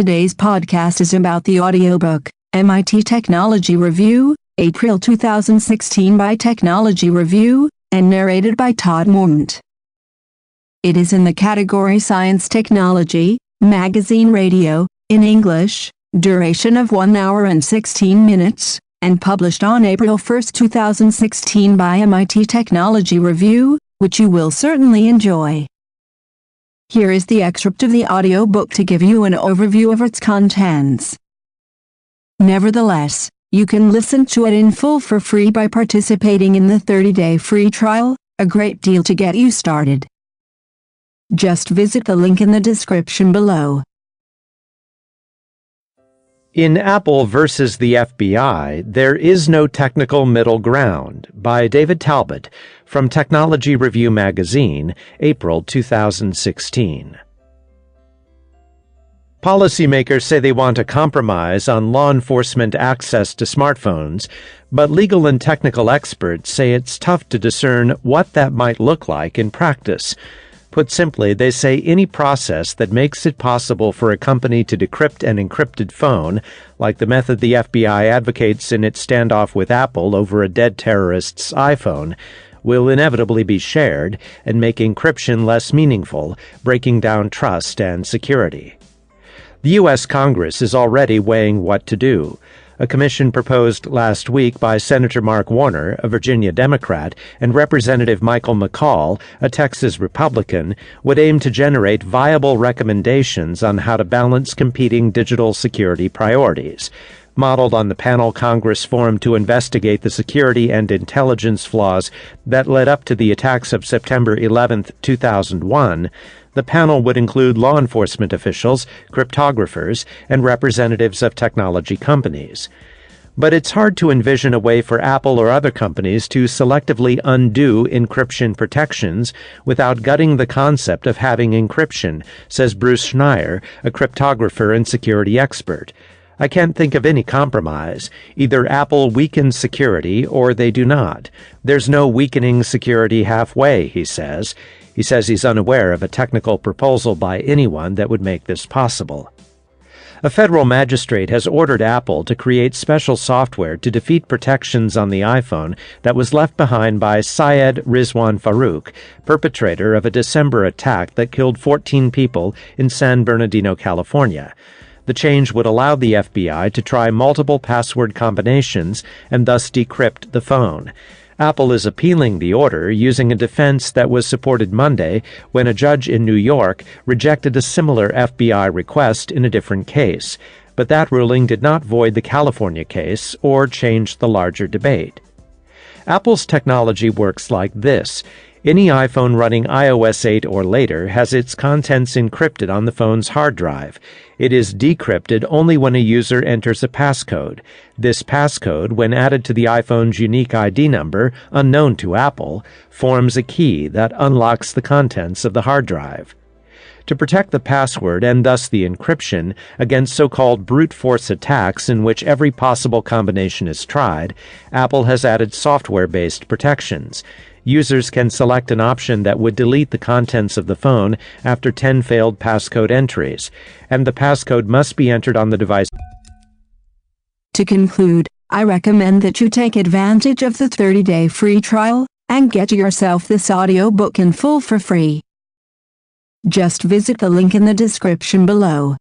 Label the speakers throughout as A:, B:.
A: Today's podcast is about the audiobook, MIT Technology Review, April 2016 by Technology Review, and narrated by Todd Mormont. It is in the category Science Technology, Magazine Radio, in English, duration of 1 hour and 16 minutes, and published on April 1, 2016 by MIT Technology Review, which you will certainly enjoy. Here is the excerpt of the audiobook to give you an overview of its contents. Nevertheless, you can listen to it in full for free by participating in the 30-day free trial, a great deal to get you started. Just visit the link in the description below.
B: In Apple versus the FBI, There Is No Technical Middle Ground by David Talbot from Technology Review Magazine, April 2016. Policymakers say they want a compromise on law enforcement access to smartphones, but legal and technical experts say it's tough to discern what that might look like in practice. Put simply, they say any process that makes it possible for a company to decrypt an encrypted phone, like the method the FBI advocates in its standoff with Apple over a dead terrorist's iPhone, will inevitably be shared and make encryption less meaningful, breaking down trust and security. The U.S. Congress is already weighing what to do. A commission proposed last week by Senator Mark Warner, a Virginia Democrat, and Representative Michael McCall, a Texas Republican, would aim to generate viable recommendations on how to balance competing digital security priorities. Modeled on the panel Congress formed to investigate the security and intelligence flaws that led up to the attacks of September 11, 2001, the panel would include law enforcement officials, cryptographers, and representatives of technology companies. But it's hard to envision a way for Apple or other companies to selectively undo encryption protections without gutting the concept of having encryption, says Bruce Schneier, a cryptographer and security expert. I can't think of any compromise. Either Apple weakens security or they do not. There's no weakening security halfway, he says. He says he's unaware of a technical proposal by anyone that would make this possible. A federal magistrate has ordered Apple to create special software to defeat protections on the iPhone that was left behind by Syed Rizwan Farouk, perpetrator of a December attack that killed 14 people in San Bernardino, California. The change would allow the FBI to try multiple password combinations and thus decrypt the phone. Apple is appealing the order using a defense that was supported Monday when a judge in New York rejected a similar FBI request in a different case, but that ruling did not void the California case or change the larger debate. Apple's technology works like this. Any iPhone running iOS 8 or later has its contents encrypted on the phone's hard drive. It is decrypted only when a user enters a passcode. This passcode, when added to the iPhone's unique ID number, unknown to Apple, forms a key that unlocks the contents of the hard drive. To protect the password and thus the encryption against so-called brute force attacks in which every possible combination is tried, Apple has added software-based protections. Users can select an option that would delete the contents of the phone after 10 failed passcode entries, and the passcode must be entered on the device.
A: To conclude, I recommend that you take advantage of the 30-day free trial and get yourself this audiobook in full for free. Just visit the link in the description below.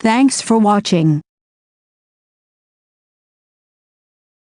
A: Thanks for watching.